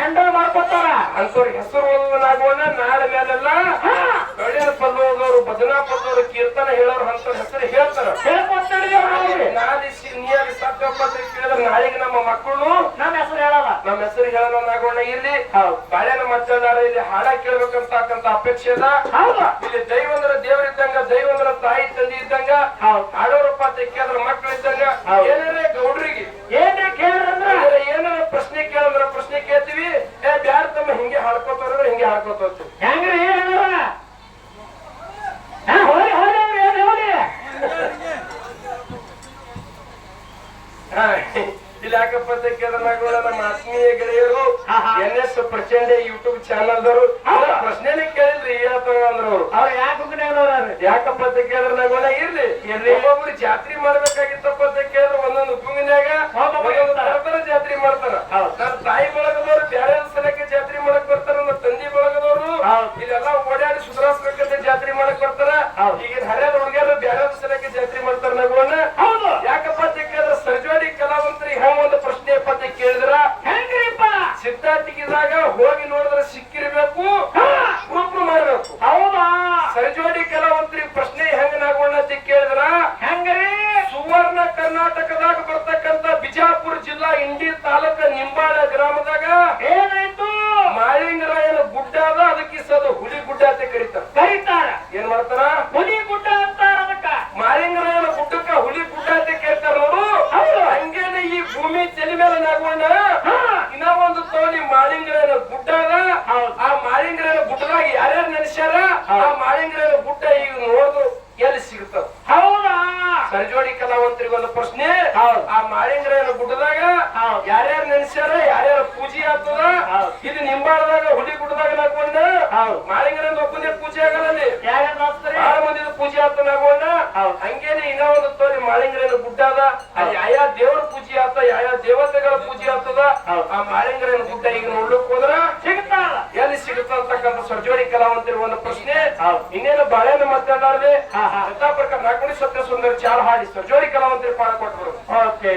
ಹೆಂಡಲ್ ಮಾಡ್ಕೊತಾರ ಅಂತವ್ರ ಹೆಸರು ಓದುವನಾಗೋಣ ನಾಳೆ ಮೇಲೆಲ್ಲ ಗಡಿಯರ ಪದ ಓದೋರು ಭಜನಾ ಪದವರು ಕೀರ್ತನ ಹೇಳೋರು ಅಂತ ಹೆಸರು ಹೇಳ್ತಾರ ನಾಳೆ ನೀಯಾಗಿ ಸತ್ಯಪತ್ರ ಕೇಳಿದ್ರೆ ನಾಳೆಗೆ ನಮ್ಮ ಮಕ್ಕಳು ನಮ್ಮ ಹೆಸರು ಹೇಳಲ್ಲ ನಮ್ಮ ಹೆಸರು ಹೇಳೋಣಾಗೋಣ ಇಲ್ಲಿ ಬಾಳೆನ ಮತದಾರ ಇಲ್ಲಿ ಹಾಡ ಕೇಳ್ಬೇಕಂತಕ್ಕಂತ ಅಪೇಕ್ಷೆ ಅದ ಇಲ್ಲಿ ದೈವ ಅಂದ್ರ ದೇವರಿದ್ದಂಗ ದೈವ ಅಂದ್ರ ತಾಯಿ ತಂದೆ ಇದ್ದಂಗ ಹಾಡೋರಪ್ಪ ಕೇಳಿದ್ರ ಮಕ್ಳು ಇದ್ದಂಗ ಏನಾರ ಗೌಡ್ರಿಗೆ ಏನೇ ಕೇಳಿದ್ರ ಏನಾರ ಪ್ರಶ್ನೆ ಕೇಳಿದ್ರ ಪ್ರಶ್ನೆ ಕೇಳ್ತೀವಿ ಬ್ಯಾರ ತಮ್ಮ ಹಿಂಗೆ ಹಾಡ್ಕೋತಾರ ಹಿಂಗೆ ಹಾಡ್ಕೋತ ಹೆಂಗ್ರಿ ಹೋಗಿ ಹೋಗಿ ಏನ್ ಹೋಗಿ ಇಲ್ಲಿ ಯಾಕಪ್ಪ ಅಂತ ಕೇಳಿದ್ರೆ ನಮ್ಮ ಆತ್ಮೀಯ ಗೆಳೆಯರು NS ಪ್ರಚಂಡ ಯೂಟ್ಯೂಬ್ ಚಾನಲ್ ದವರು ಪ್ರಶ್ನೆನೇ ಕೇಳಿದ್ರಿ ಅಂದ್ರ ಅವ್ರು ಯಾಕೆ ಯಾಕಪ್ಪ ಅಂತ ಕೇಳಿದ್ರೆ ನಾಗೋಣ ಇರ್ಲಿ ಒಬ್ಬೊಬ್ರು ಜಾತ್ರೆ ಮಾಡ್ಬೇಕಾಗಿತ್ತಪ್ಪ ಅಂತ ಕೇಳಿದ್ರೆ ಒಂದೊಂದು ಗುಂಗಿನ್ಯಾಗ ಒಂದೊಂದು ತರ ಜಾತ್ರೆ ಮಾಡ್ತಾರ ನನ್ನ ತಾಯಿ ಬಳಗದವ್ರು ಬ್ಯಾರೆ ಸಲಕ್ಕೆ ಜಾತ್ರೆ ಮಾಡಕ್ ಬರ್ತಾರ ನನ್ನ ತಂದಿ ಬಳಗದವ್ರು ಇಲ್ಲೆಲ್ಲ ಓಡಾಡಿ ಸುಧಾರಿಸ್ಬೇಕಂತ ಜಾತ್ರೆ ಮಾಡಕ್ ಬರ್ತಾರ ಈಗಿನ ಹರಿಯಾದ ಹುಡುಗಿಯರು ಬ್ಯಾರೆ ಸಲಕ್ಕೆ ಜಾತ್ರೆ ಮಾಡ್ತಾರ ನಾಗೋಣ ಯಾಕಪ್ಪ ಅಂತ ಕೇಳಿದ್ರೆ ಸರ್ಜೋಡಿ ಕಲಾವಂತರಿಗೆ ಹೆಂಗ್ ಒಂದು ಪ್ರಶ್ನೆ ಪದ್ಯ ಕೇಳಿದ್ರ ಹೆಂಗ್ರಿಪ್ಪ ಸಿದ್ಧಾರ್ಥಿಗಿದಾಗ ಹೋಗಿ ನೋಡಿದ್ರೆ ಸಿಕ್ಕಿರ್ಬೇಕು ಪ್ರೂಫ್ ಮಾಡ್ಬೇಕು ಹೌದಾ ಸರ್ಜೋಡಿ ಕಲಾವಂತರಿಗೆ ಪ್ರಶ್ನೆ ಹೆಂಗ ನಾಗೋಣ ಅಂತ ಕೇಳಿದ್ರ ಹೆಂಗ್ರಿ ಸುವರ್ಣ ಕರ್ನಾಟಕದಾಗ ಬರ್ತಕ್ಕಂತ ಬಿಜಾಪುರ ಜಿಲ್ಲಾ ಇಂಡಿ ತಾಲೂಕ ನಿಂಬಾಳ ಗ್ರಾಮದಾಗ ಏನಾಯ್ತು ಮಾಳಿಂಗರಾಯನ ಗುಡ್ಡ ಅದ ಅದಕ್ಕೆ ಸದು ಹುಲಿ ಗುಡ್ಡ ಅಂತ ಕರೀತಾರ ಏನ್ ಮಾಡ್ತಾರ ಹುಲಿ ಗುಡ್ಡ ಅಂತಾರ ಅದಕ್ಕ ಮಾಳಿಂಗರಾಯನ ಗುಡ್ಡಕ್ಕ ಹುಲಿ ಗುಡ್ಡ ಅಂತ ಕೇಳ್ತಾರ ನೋಡು ಹಂಗೇನೆ ಈ ಭೂಮಿ ತಲೆ ಮೇಲೆ ನಾಗೋಣ ಇನ್ನ ಒಂದು ತೋಲಿ ಮಾಳಿಂಗರಾಯನ ಗುಡ್ಡ ಅದ ಆ ಮಾಳಿಂಗರಾಯನ ಗುಡ್ಡದಾಗ ಯಾರ್ಯಾರು ನೆನೆಸ್ಯಾರ ಆ ಮಾಳಿಂಗರಾಯನ ಗುಡ್ಡ ಈಗ ನೋಡಿದ್ರು ಎಲ್ಲಿ ಸಿಗ್ತಾವ ಹೌದಾ ಸರ್ಜೋಡಿ ಕಲಾವಂತರಿಗೆ ಒಂದು ಪ್ರಶ್ನೆ ಆ ಮಾಳಿಂಗರಾಯನ ಗುಡ್ಡದಾಗ ಯಾರ್ಯಾರು ನೆನೆಸ್ಯಾರ ಯಾರ್ಯಾರ ಪೂಜೆ ಆಗ್ತದ ಇದು ನಿಂಬಾಳದಾಗ ಹುಲಿ ಗುಡ್ಡದಾಗ ನಾಗೋಣ ಮಾಳಿಂಗರಾಯನ ಒಬ್ಬನೇ ಪೂಜೆ ಆಗಲ್ಲ ಅಲ್ಲಿ ಬಹಳ ಮಂದಿ ಪೂಜೆ ಆಗ್ತ ನಾಗೋಣ ಹಂಗೇನೆ ಇನ್ನ ಒಂದು ತೋರಿ ಮಾಳಿಂಗರಾಯನ ಗುಡ್ಡ ಅದ ಅಲ್ಲಿ ಯಾವ ದೇವರ ಪೂಜೆ ಆಗ್ತ ಯಾವ ದೇವತೆಗಳ ಪೂಜೆ ಆಗ್ತದ ಆ ಮಾಳಿಂಗರಾಯನ ಗುಡ್ಡ ಈಗ ನೋಡ್ಲಿಕ್ ಹೋದ್ರ ಸಿಗ್ತಾರ ಎಲ್ಲಿ ಸಿಗುತ್ತ ಅಂತಕ್ಕಂಥ ಸರ್ಜೋಡಿ ಕಲಾವಂತರಿಗೆ ಒಂದು ಪ್ರಶ್ನೆ ಇನ್ನೇನು ಬಾಳೆನ ಮಾತಾಡಾರ್ದೆ ಪ್ರಕಾರ ನಾಲ್ಕು ಸತ್ಯ ಸುಂದರ ಚಾಲ್ ಹಾಡಿ ಸರ್ಜೋಡಿ ಕಲಾವಂತರಿಗೆ ಪಾಠ ಕೊಟ್ರು ಓಕೆ